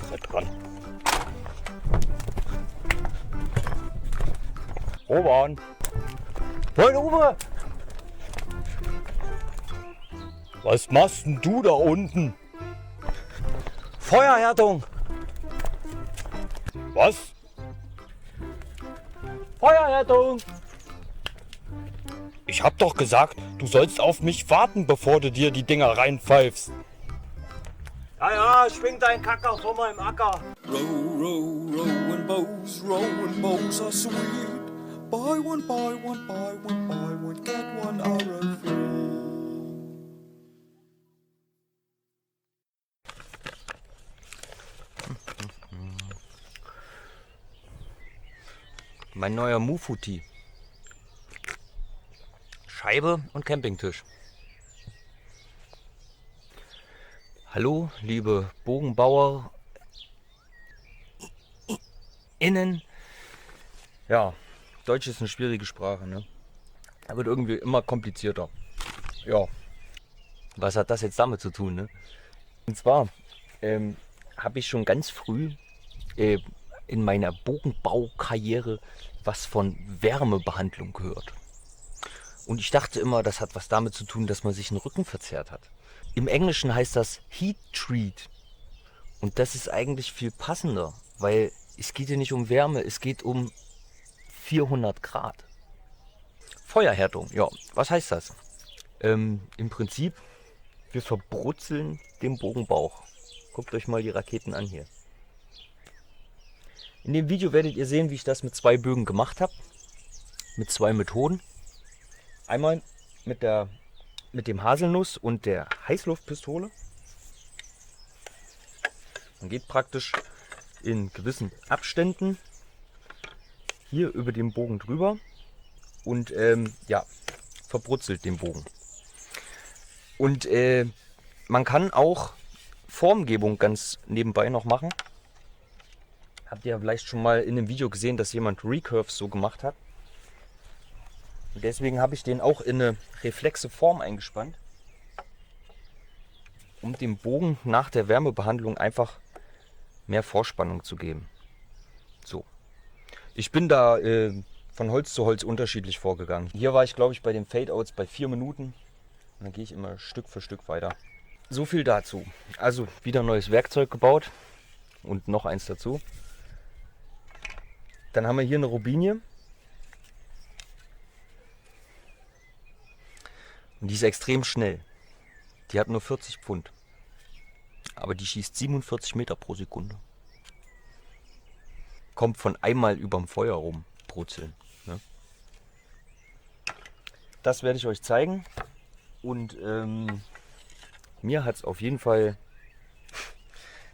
Seid dran. Robert! Moin Uwe! Was machst denn du da unten? Feuerhärtung! Was? Feuerhärtung! Ich hab doch gesagt, du sollst auf mich warten, bevor du dir die Dinger reinpfeifst. Ja, schwing deinen Kacker vor meinem Acker. Row, row, rowing bows are sweet. Buy one, buy one, buy one, buy one, get one hour free. Mein neuer Mufuti. Scheibe und Campingtisch. Hallo, liebe Bogenbauer innen. Ja, Deutsch ist eine schwierige Sprache, ne? Er wird irgendwie immer komplizierter. Ja, was hat das jetzt damit zu tun, ne? Und zwar habe ich schon ganz früh in meiner Bogenbaukarriere was von Wärmebehandlung gehört. Und ich dachte immer, das hat was damit zu tun, dass man sich den Rücken verzerrt hat. Im Englischen heißt das Heat Treat. Und das ist eigentlich viel passender, weil es geht hier nicht um Wärme, es geht um 400 Grad. Feuerhärtung, ja, was heißt das? Im Prinzip, wir verbrutzeln den Bogenbauch. Guckt euch mal die Raketen an hier. In dem Video werdet ihr sehen, wie ich das mit 2 Bögen gemacht habe. Mit 2 Methoden. Einmal mit dem Haselnuss und der Heißluftpistole. Man geht praktisch in gewissen Abständen hier über den Bogen drüber und ja, verbrutzelt den Bogen. Und man kann auch Formgebung ganz nebenbei noch machen. Habt ihr vielleicht schon mal in einem Video gesehen, dass jemand Recurves so gemacht hat. Und deswegen habe ich den auch in eine reflexe Form eingespannt, um dem Bogen nach der Wärmebehandlung einfach mehr Vorspannung zu geben. So. Ich bin da von Holz zu Holz unterschiedlich vorgegangen. Hier war ich, glaube ich, bei den Fade-Outs bei 4 Minuten. Und dann gehe ich immer Stück für Stück weiter. So viel dazu. Also wieder neues Werkzeug gebaut und noch eins dazu. Dann haben wir hier eine Robinie. Und die ist extrem schnell. Die hat nur 40 Pfund. Aber die schießt 47 Meter pro Sekunde. Kommt von einmal überm Feuer rum brutzeln. Ne? Das werde ich euch zeigen. Und mir hat es auf jeden Fall,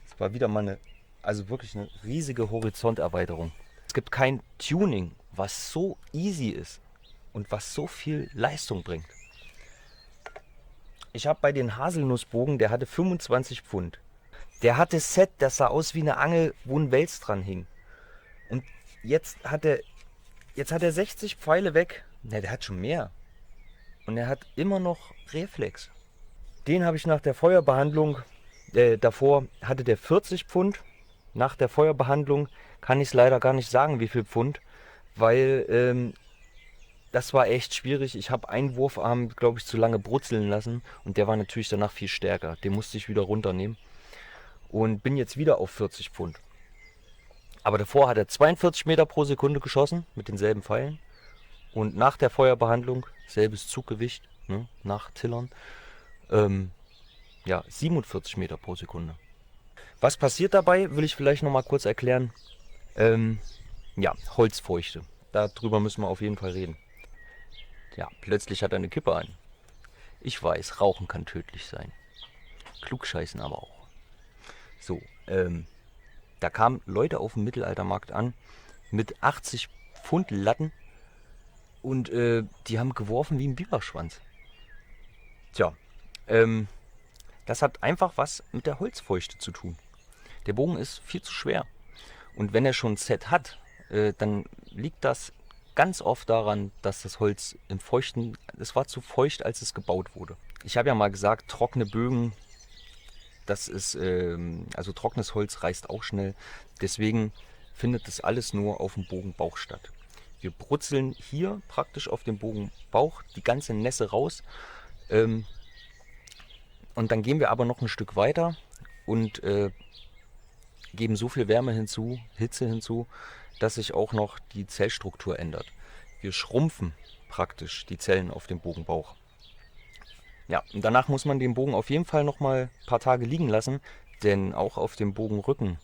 es war wieder mal also wirklich eine riesige Horizonterweiterung. Es gibt kein Tuning, was so easy ist und was so viel Leistung bringt. Ich habe bei den Haselnussbogen, der hatte 25 Pfund. Der hatte Set, das sah aus wie eine Angel, wo ein Wels dran hing. Und jetzt hat er 60 Pfeile weg. Ne, der hat schon mehr. Und er hat immer noch Reflex. Den habe ich nach der Feuerbehandlung, davor hatte der 40 Pfund. Nach der Feuerbehandlung kann ich es leider gar nicht sagen, wie viel Pfund. Weil das war echt schwierig. Ich habe einen Wurfarm, glaube ich, zu lange brutzeln lassen. Und der war natürlich danach viel stärker. Den musste ich wieder runternehmen. Und bin jetzt wieder auf 40 Pfund. Aber davor hat er 42 Meter pro Sekunde geschossen mit denselben Pfeilen. Und nach der Feuerbehandlung, selbes Zuggewicht, ne, nach Tillern, ja, 47 Meter pro Sekunde. Was passiert dabei, will ich vielleicht noch mal kurz erklären. Ja, Holzfeuchte. Darüber müssen wir auf jeden Fall reden. Ja, plötzlich hat er eine Kippe an. Ich weiß, Rauchen kann tödlich sein. Klugscheißen aber auch. So, da kamen Leute auf dem Mittelaltermarkt an mit 80 Pfund Latten und die haben geworfen wie ein Biberschwanz. Tja, das hat einfach was mit der Holzfeuchte zu tun. Der Bogen ist viel zu schwer. Und wenn er schon ein Set hat, dann liegt das ganz oft daran, dass das Holz im Feuchten, es war zu feucht, als es gebaut wurde. Ich habe ja mal gesagt, trockene Bögen, das ist, also trockenes Holz reißt auch schnell. Deswegen findet das alles nur auf dem Bogenbauch statt. Wir brutzeln hier praktisch auf dem Bogenbauch die ganze Nässe raus. Und dann gehen wir aber noch ein Stück weiter und geben so viel Wärme hinzu, Hitze hinzu, dass sich auch noch die Zellstruktur ändert. Wir schrumpfen praktisch die Zellen auf dem Bogenbauch. Ja, und danach muss man den Bogen auf jeden Fall noch mal ein paar Tage liegen lassen, denn auch auf dem Bogenrücken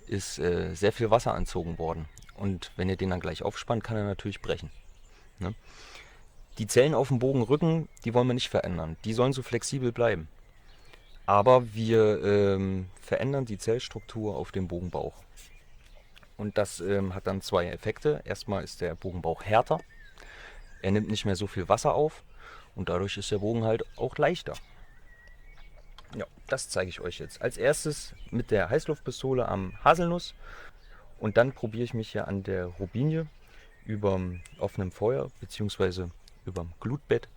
ist sehr viel Wasser anzogen worden. Und wenn ihr den dann gleich aufspannt, kann er natürlich brechen. Ne? Die Zellen auf dem Bogenrücken, die wollen wir nicht verändern. Die sollen so flexibel bleiben. Aber wir verändern die Zellstruktur auf dem Bogenbauch. Und das hat dann zwei Effekte. Erstmal ist der Bogenbauch härter. Er nimmt nicht mehr so viel Wasser auf. Und dadurch ist der Bogen halt auch leichter. Ja, das zeige ich euch jetzt. Als erstes mit der Heißluftpistole am Haselnuss. Und dann probiere ich mich hier an der Robinie über offenem Feuer bzw. über dem Glutbett.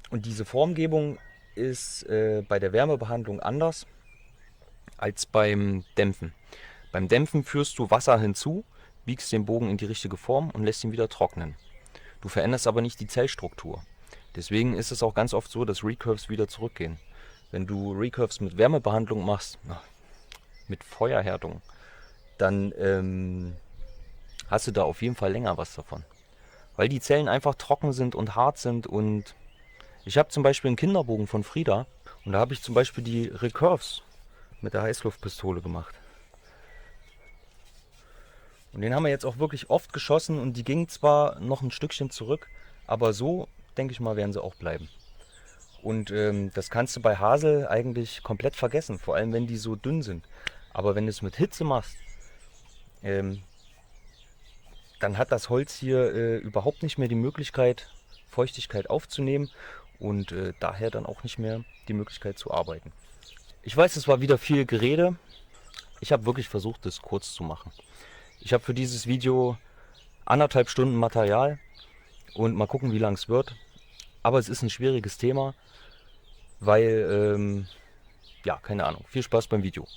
Und diese Formgebung ist bei der Wärmebehandlung anders als beim Dämpfen. Beim Dämpfen führst du Wasser hinzu, biegst den Bogen in die richtige Form und lässt ihn wieder trocknen. Du veränderst aber nicht die Zellstruktur. Deswegen ist es auch ganz oft so, dass Recurves wieder zurückgehen. Wenn du Recurves mit Wärmebehandlung machst, mit Feuerhärtung, dann hast du da auf jeden Fall länger was davon. Weil die Zellen einfach trocken sind und hart sind. Und ich habe zum Beispiel einen Kinderbogen von Frieda und da habe ich zum Beispiel die Recurves mit der Heißluftpistole gemacht. Und den haben wir jetzt auch wirklich oft geschossen und die gingen zwar noch ein Stückchen zurück, aber so, denke ich mal, werden sie auch bleiben. Und das kannst du bei Hasel eigentlich komplett vergessen, vor allem wenn die so dünn sind. Aber wenn du es mit Hitze machst, dann hat das Holz hier überhaupt nicht mehr die Möglichkeit, Feuchtigkeit aufzunehmen und daher dann auch nicht mehr die Möglichkeit zu arbeiten. Ich weiß, es war wieder viel Gerede. Ich habe wirklich versucht, das kurz zu machen. Ich habe für dieses Video 1,5 Stunden Material und mal gucken, wie lang es wird. Aber es ist ein schwieriges Thema, weil, ja, keine Ahnung. Viel Spaß beim Video.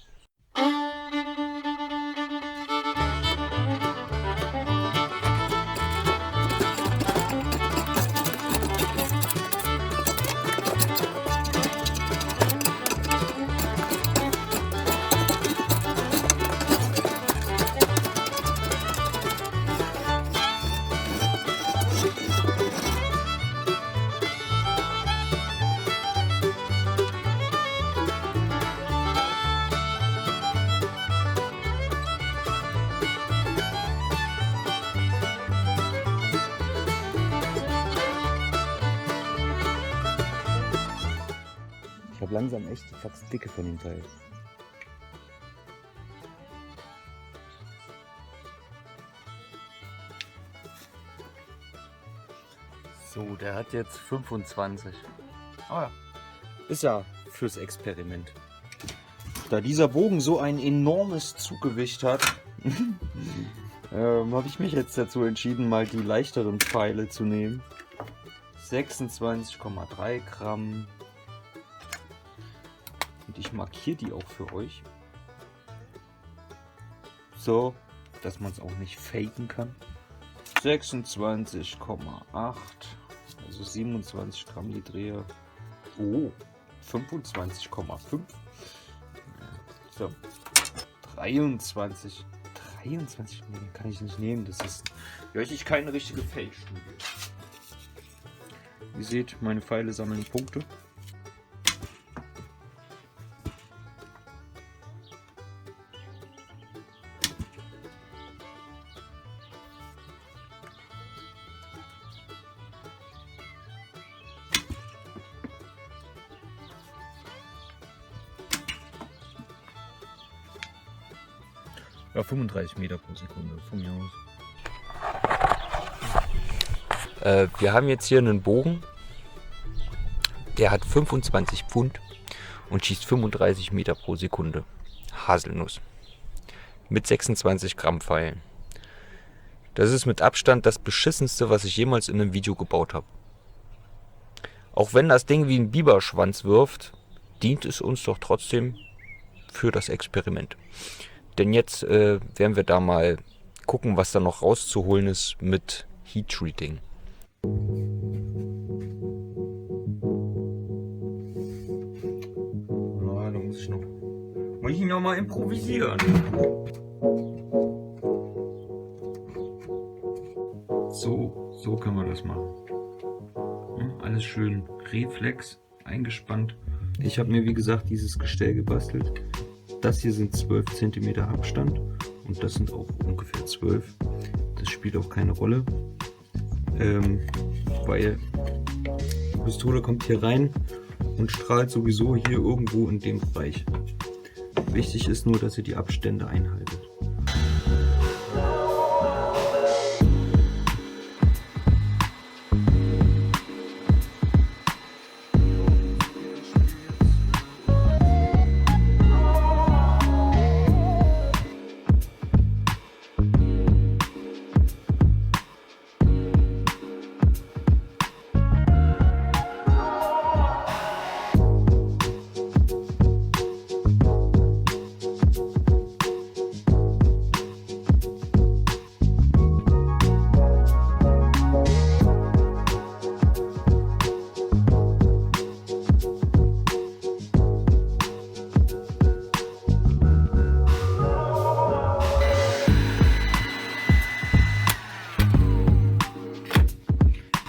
Ich habe langsam echt die Dicke von dem Teil. So, der hat jetzt 25. Oh ja. Ist ja fürs Experiment. Da dieser Bogen so ein enormes Zuggewicht hat, habe ich mich jetzt dazu entschieden, mal die leichteren Pfeile zu nehmen. 26,3 Gramm. Und ich markiere die auch für euch. So, dass man es auch nicht faken kann. 26,8. Also 27 Gramm die Dreher. Oh, 25,5. So, 23. 23 kann ich nicht nehmen. Das ist wirklich keine richtige Fake-Studie. Ihr seht, meine Pfeile sammeln Punkte. Ja, 35 Meter pro Sekunde von mir aus. Wir haben jetzt hier einen Bogen, der hat 25 Pfund und schießt 35 Meter pro Sekunde. Haselnuss. Mit 26 Gramm Pfeilen. Das ist mit Abstand das beschissenste, was ich jemals in einem Video gebaut habe. Auch wenn das Ding wie ein Biberschwanz wirft, dient es uns doch trotzdem für das Experiment. Denn jetzt werden wir da mal gucken, was da noch rauszuholen ist mit Heat Treating. Da muss ich noch mal improvisieren. So können wir das machen. Alles schön Reflex eingespannt. Ich habe mir wie gesagt dieses Gestell gebastelt. Das hier sind 12 cm Abstand und das sind auch ungefähr 12. Das spielt auch keine Rolle, weil die Pistole kommt hier rein und strahlt sowieso hier irgendwo in dem Bereich. Wichtig ist nur, dass ihr die Abstände einhaltet.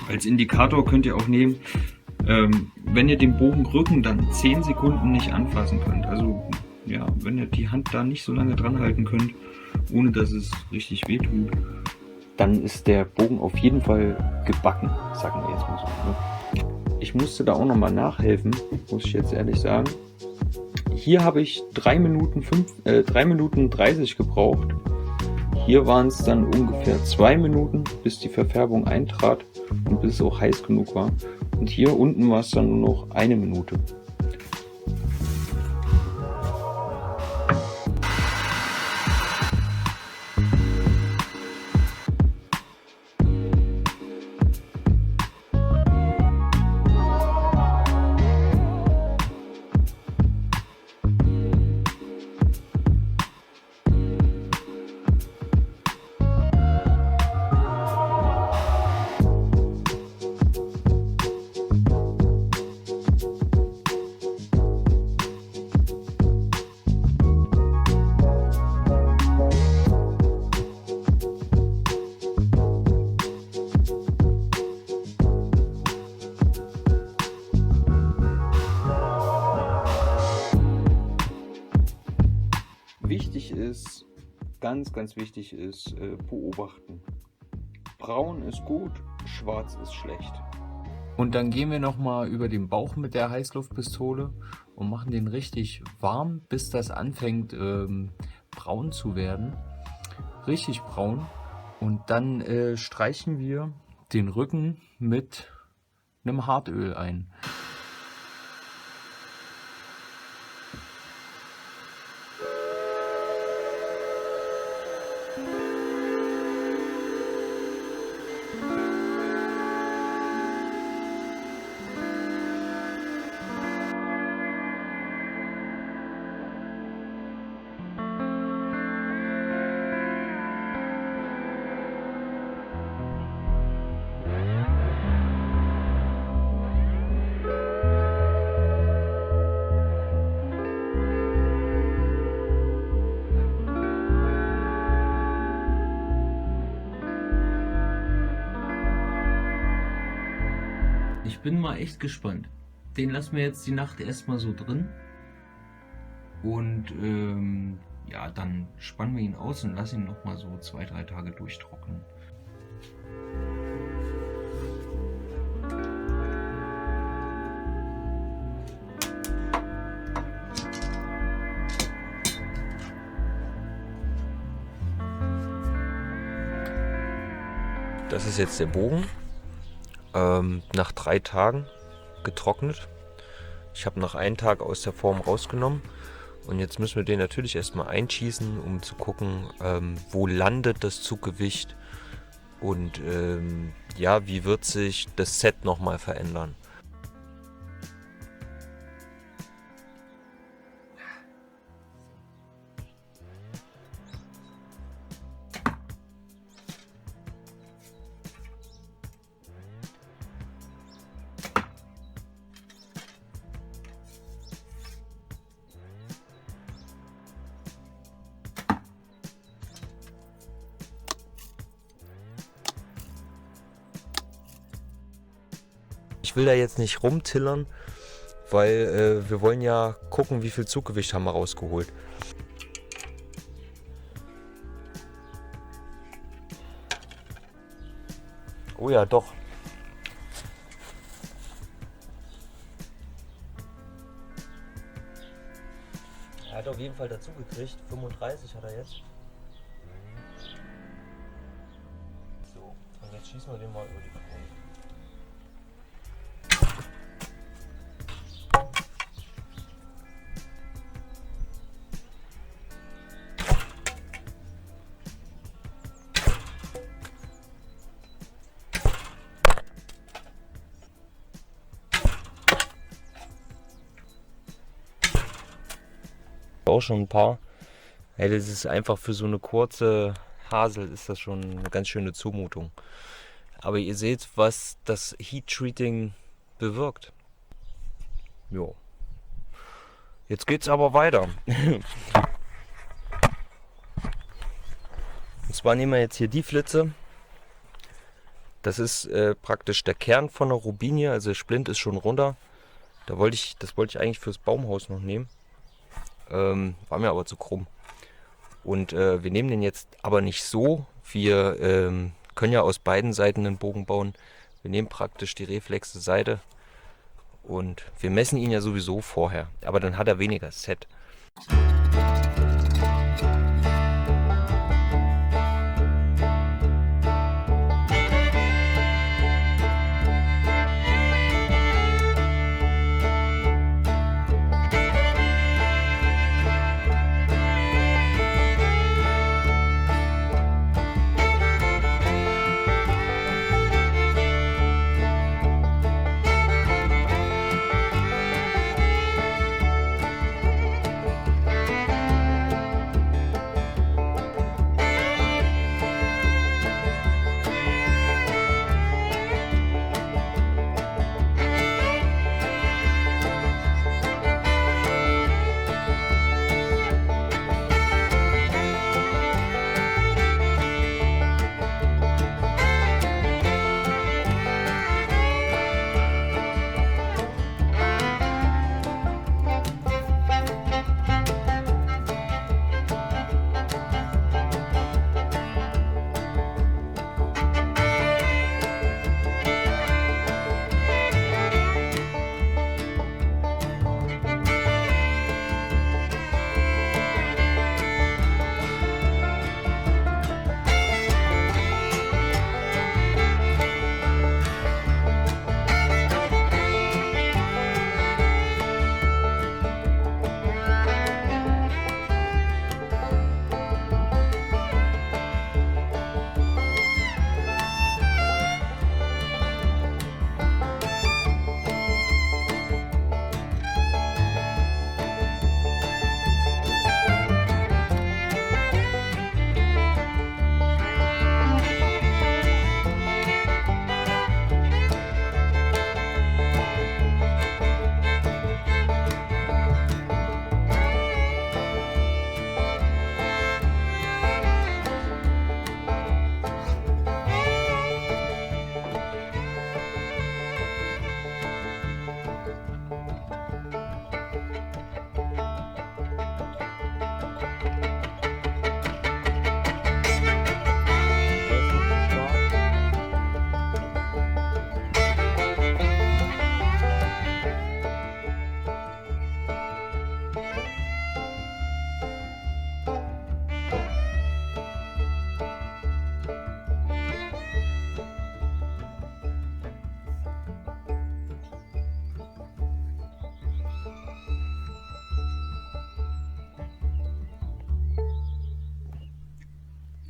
Als Indikator könnt ihr auch nehmen, wenn ihr den Bogenrücken dann 10 Sekunden nicht anfassen könnt. Also ja, wenn ihr die Hand da nicht so lange dran halten könnt, ohne dass es richtig wehtut, dann ist der Bogen auf jeden Fall gebacken, sagen wir jetzt mal so. Ne? Ich musste da auch nochmal nachhelfen, muss ich jetzt ehrlich sagen. Hier habe ich 3 Minuten 30 gebraucht. Hier waren es dann ungefähr 2 Minuten, bis die Verfärbung eintrat und bis es auch heiß genug war. Und hier unten war es dann nur noch 1 Minute. Wichtig ist, ganz wichtig ist, beobachten. Braun ist gut, schwarz ist schlecht. Und dann gehen wir nochmal über den Bauch mit der Heißluftpistole und machen den richtig warm, bis das anfängt braun zu werden. Richtig braun. Und dann streichen wir den Rücken mit einem Hartöl ein. Ich bin mal echt gespannt. Den lassen wir jetzt die Nacht erstmal so drin. Und ja, dann spannen wir ihn aus und lassen ihn nochmal so 2-3 Tage durchtrocknen. Das ist jetzt der Bogen. Nach 3 Tagen getrocknet. Ich habe nach 1 Tag aus der Form rausgenommen und jetzt müssen wir den natürlich erstmal einschießen, um zu gucken, wo landet das Zuggewicht Und ja, wie wird sich das Set nochmal verändern? Ich will da jetzt nicht rumtillern, weil wir wollen ja gucken, wie viel Zuggewicht haben wir rausgeholt. Oh ja, doch. Er hat auf jeden Fall dazu gekriegt. 35 hat er jetzt. So, und jetzt schießen wir den mal über die Krone. Auch schon ein paar. Hey, das ist einfach für so eine kurze Hasel ist das schon eine ganz schöne Zumutung. Aber ihr seht, was das Heat Treating bewirkt. Jo. Jetzt geht's aber weiter. Und zwar nehmen wir jetzt hier die Flitze. Das ist praktisch der Kern von der Robinie, also der Splint ist schon runter. Das wollte ich eigentlich fürs Baumhaus noch nehmen. War mir aber zu krumm. Und wir nehmen den jetzt aber nicht so. Wir können ja aus beiden Seiten einen Bogen bauen. Wir nehmen praktisch die reflexe Seite und wir messen ihn ja sowieso vorher. Aber dann hat er weniger Set.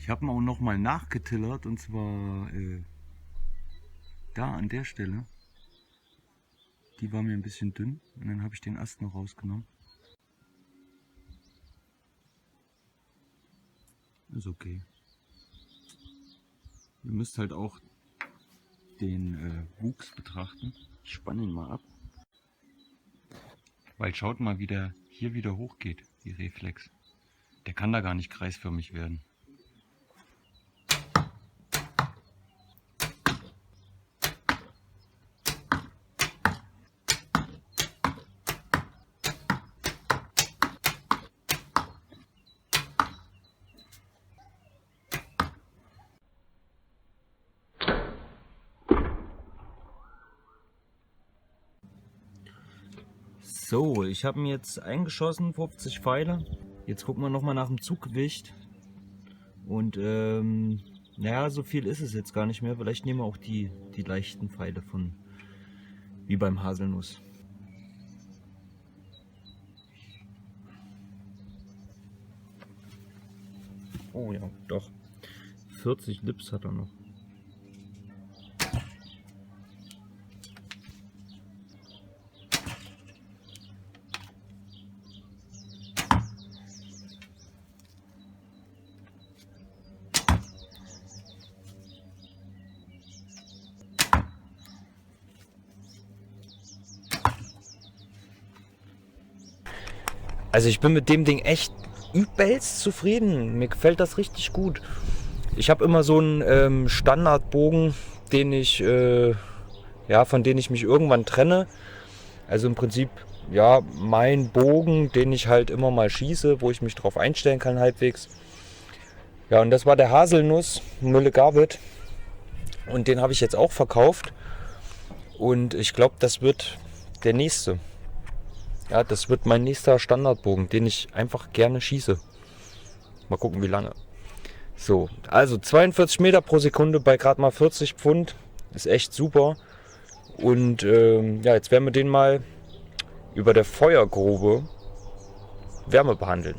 Ich habe ihn auch nochmal nachgetillert, und zwar da an der Stelle. Die war mir ein bisschen dünn und dann habe ich den Ast noch rausgenommen. Ist okay. Ihr müsst halt auch den Wuchs betrachten. Ich spanne ihn mal ab. Weil schaut mal, wie der hier wieder hochgeht, die Reflex. Der kann da gar nicht kreisförmig werden. So, ich habe ihn jetzt eingeschossen, 50 Pfeile. Jetzt gucken wir nochmal nach dem Zuggewicht. Und naja, so viel ist es jetzt gar nicht mehr. Vielleicht nehmen wir auch die leichten Pfeile von, wie beim Haselnuss. Oh ja, doch. 40 Lips hat er noch. Also ich bin mit dem Ding echt übelst zufrieden. Mir gefällt das richtig gut. Ich habe immer so einen Standardbogen, den ich, von dem ich mich irgendwann trenne. Also im Prinzip, ja, mein Bogen, den ich halt immer mal schieße, wo ich mich drauf einstellen kann halbwegs. Ja, und das war der Haselnuss Mülle Garbet. Und den habe ich jetzt auch verkauft. Und ich glaube, das wird der nächste. Ja, das wird mein nächster Standardbogen, den ich einfach gerne schieße. Mal gucken, wie lange. So, also 42 Meter pro Sekunde bei gerade mal 40 Pfund. Ist echt super. Und ja, jetzt werden wir den mal über der Feuergrube Wärme behandeln.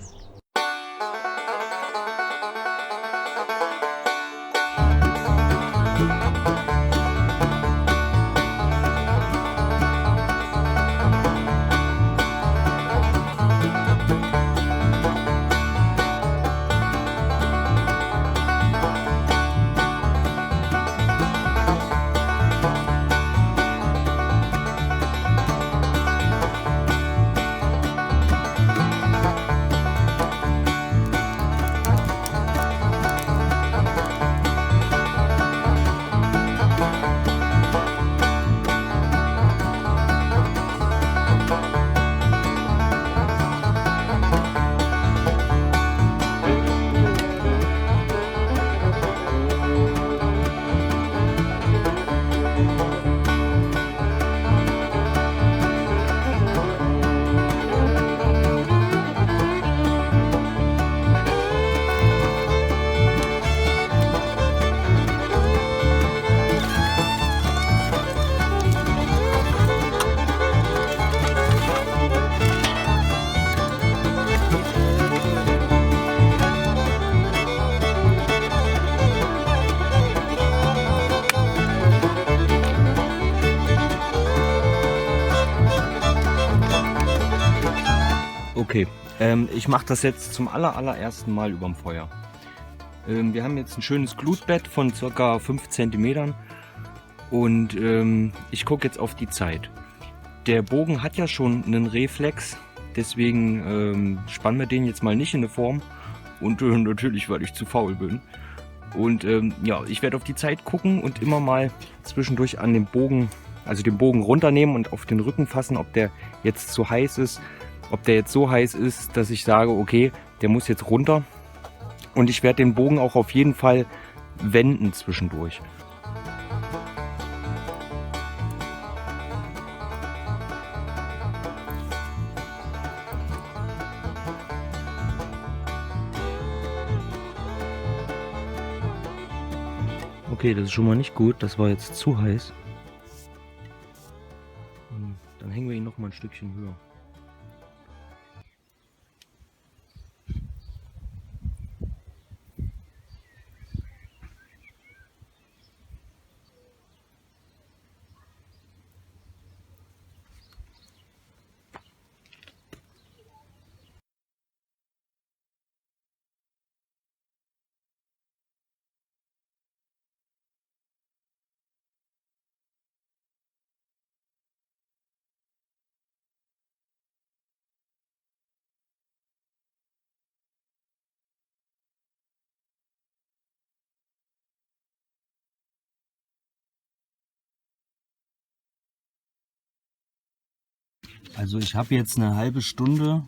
Okay, ich mache das jetzt zum allerersten Mal überm Feuer. Wir haben jetzt ein schönes Glutbett von ca. 5 cm und ich gucke jetzt auf die Zeit. Der Bogen hat ja schon einen Reflex, deswegen spannen wir den jetzt mal nicht in eine Form und natürlich, weil ich zu faul bin. Und ja, ich werde auf die Zeit gucken und immer mal zwischendurch an den Bogen, also den Bogen runternehmen und auf den Rücken fassen, ob der jetzt zu heiß ist. Ob der jetzt so heiß ist, dass ich sage, okay, der muss jetzt runter. Und ich werde den Bogen auch auf jeden Fall wenden zwischendurch. Okay, das ist schon mal nicht gut. Das war jetzt zu heiß. Dann hängen wir ihn noch mal ein Stückchen höher. Also ich habe jetzt eine halbe Stunde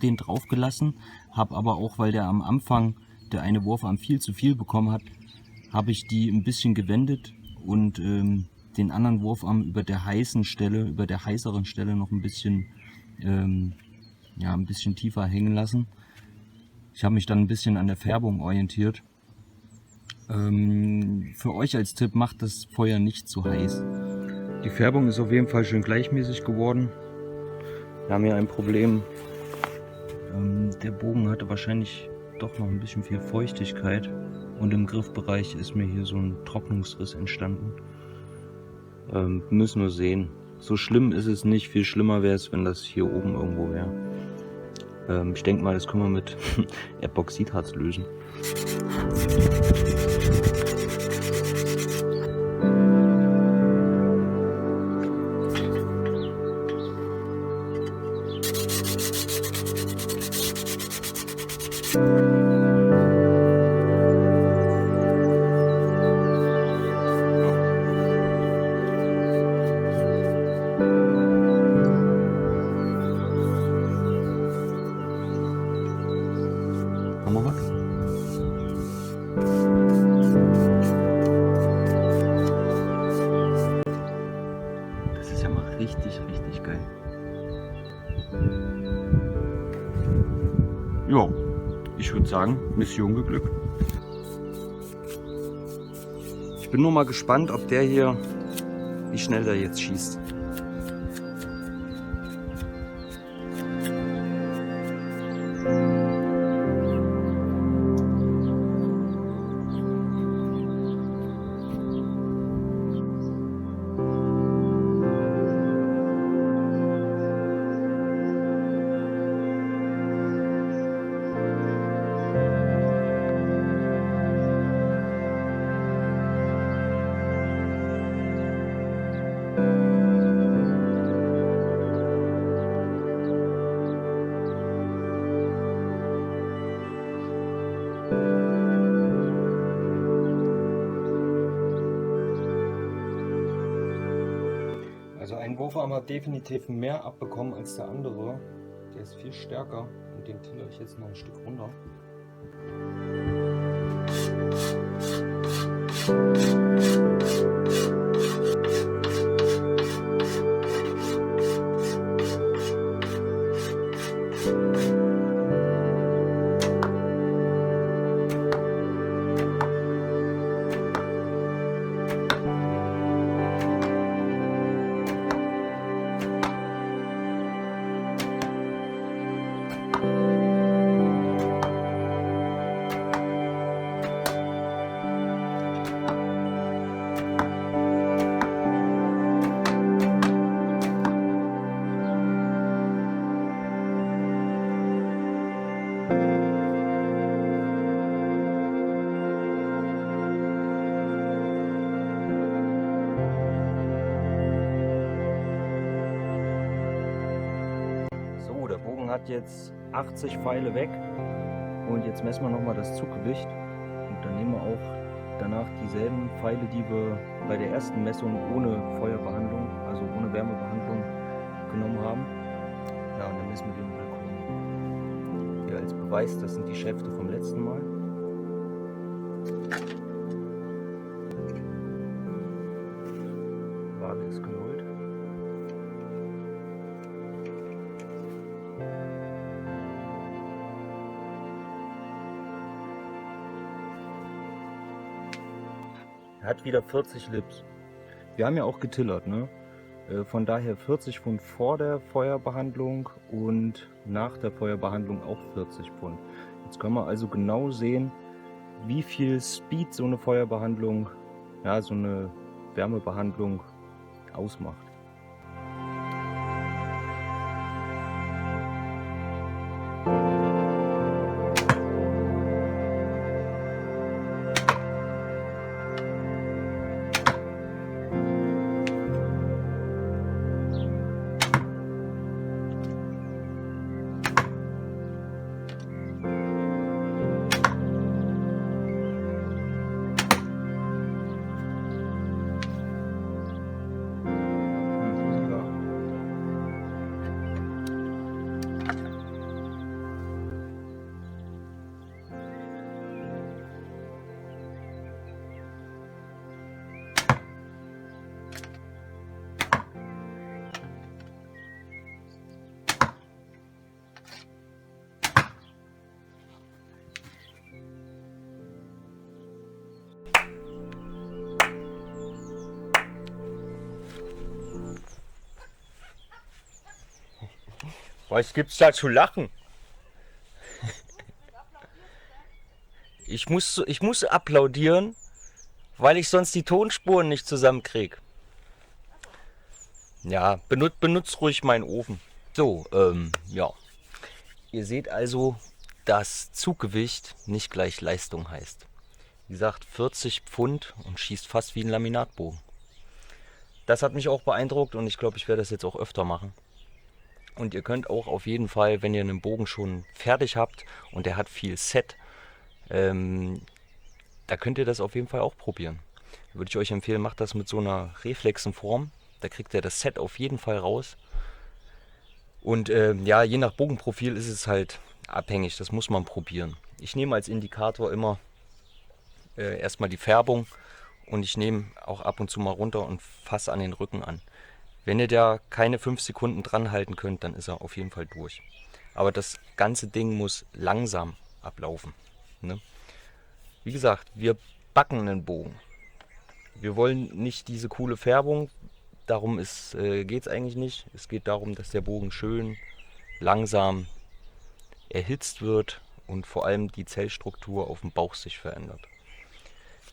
den drauf gelassen, habe aber auch, weil der am Anfang der eine Wurfarm viel zu viel bekommen hat, habe ich die ein bisschen gewendet und den anderen Wurfarm über der heißeren Stelle noch ein bisschen, ein bisschen tiefer hängen lassen. Ich habe mich dann ein bisschen an der Färbung orientiert. Für euch als Tipp, macht das Feuer nicht zu heiß. Die Färbung ist auf jeden Fall schön gleichmäßig geworden. Wir haben hier ein Problem. Der Bogen hatte wahrscheinlich doch noch ein bisschen viel Feuchtigkeit und im Griffbereich ist mir hier so ein Trocknungsriss entstanden. Müssen wir sehen. So schlimm ist es nicht, viel schlimmer wäre es, wenn das hier oben irgendwo wäre. Ich denke mal, das können wir mit Epoxidharz lösen. Haben wir was? Das ist ja mal richtig, richtig geil. Ja, ich würde sagen, Mission geglückt. Ich bin nur mal gespannt, ob der hier, wie schnell der jetzt schießt. Also ein Wurfarm hat definitiv mehr abbekommen als der andere. Der ist viel stärker und den tiller ich jetzt noch ein Stück runter. Hat jetzt 80 Pfeile weg und jetzt messen wir nochmal das Zuggewicht und dann nehmen wir auch danach dieselben Pfeile, die wir bei der ersten Messung ohne Feuerbehandlung, also ohne Wärmebehandlung genommen haben. Ja, und dann messen wir den Balkon. Hier als Beweis, das sind die Schäfte vom letzten Mal. Waage ist genullt. Hat wieder 40 Lips. Wir haben ja auch getillert, ne? Von daher 40 Pfund vor der Feuerbehandlung und nach der Feuerbehandlung auch 40 Pfund. Jetzt können wir also genau sehen, wie viel Speed so eine Feuerbehandlung, ja, so eine Wärmebehandlung ausmacht. Was gibt's da zu lachen? Ich muss applaudieren, weil ich sonst die Tonspuren nicht zusammenkriege. Ja, benutzt ruhig meinen Ofen. So, ja. Ihr seht also, dass Zuggewicht nicht gleich Leistung heißt. Wie gesagt, 40 Pfund und schießt fast wie ein Laminatbogen. Das hat mich auch beeindruckt und ich glaube, ich werde das jetzt auch öfter machen. Und ihr könnt auch auf jeden Fall, wenn ihr einen Bogen schon fertig habt und der hat viel Set, da könnt ihr das auf jeden Fall auch probieren. Würde ich euch empfehlen, macht das mit so einer Reflexenform. Da kriegt ihr das Set auf jeden Fall raus. Und ja, je nach Bogenprofil ist es halt abhängig, das muss man probieren. Ich nehme als Indikator immer erstmal die Färbung und ich nehme auch ab und zu mal runter und fasse an den Rücken an. Wenn ihr da keine 5 Sekunden dran halten könnt, dann ist er auf jeden Fall durch. Aber das ganze Ding muss langsam ablaufen. Ne? Wie gesagt, wir backen einen Bogen. Wir wollen nicht diese coole Färbung, darum geht es eigentlich nicht. Es geht darum, dass der Bogen schön langsam erhitzt wird und vor allem die Zellstruktur auf dem Bauch sich verändert.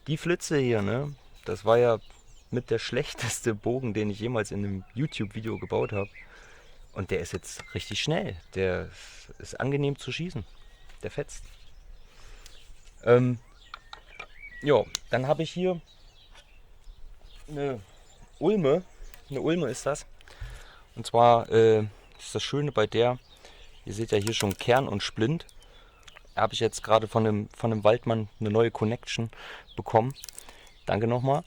Die Flitze hier, ne, das war ja mit der schlechteste Bogen, den ich jemals in einem YouTube-Video gebaut habe. Und der ist jetzt richtig schnell. Der ist angenehm zu schießen. Der fetzt. Ja, dann habe ich hier eine Ulme. Eine Ulme ist das. Und zwar ist das Schöne bei der, ihr seht ja hier schon Kern und Splint. Da habe ich jetzt gerade von einem Waldmann eine neue Connection bekommen. Danke nochmal.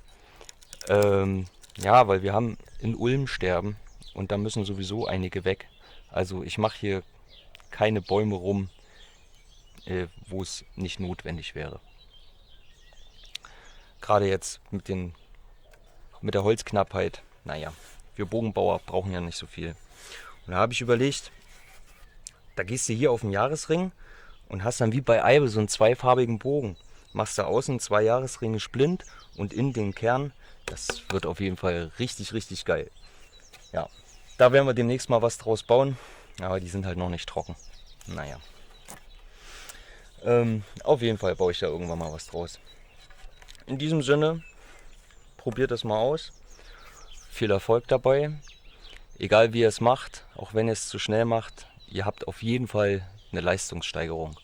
Ja, weil wir haben in Ulm sterben und da müssen sowieso einige weg. Also ich mache hier keine Bäume rum, wo es nicht notwendig wäre. Gerade jetzt mit der Holzknappheit, naja, wir Bogenbauer brauchen ja nicht so viel. Und da habe ich überlegt, da gehst du hier auf den Jahresring und hast dann wie bei Eibe so einen zweifarbigen Bogen. Machst da außen 2 Jahresringe Splint und in den Kern. Das wird auf jeden Fall richtig, richtig geil. Ja, da werden wir demnächst mal was draus bauen. Aber die sind halt noch nicht trocken. Naja. Auf jeden Fall baue ich da irgendwann mal was draus. In diesem Sinne, probiert das mal aus. Viel Erfolg dabei. Egal wie ihr es macht, auch wenn ihr es zu schnell macht, ihr habt auf jeden Fall eine Leistungssteigerung.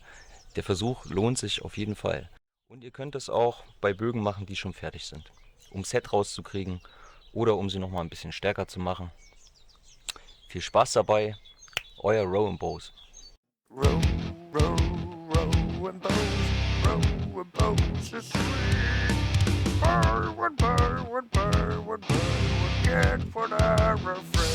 Der Versuch lohnt sich auf jeden Fall. Und ihr könnt es auch bei Bögen machen, die schon fertig sind. Um Set rauszukriegen oder um sie nochmal ein bisschen stärker zu machen. Viel Spaß dabei, euer Rowan Bows. Row, row, row and bows, row and bows is sweet. Buy one, get for the refrain.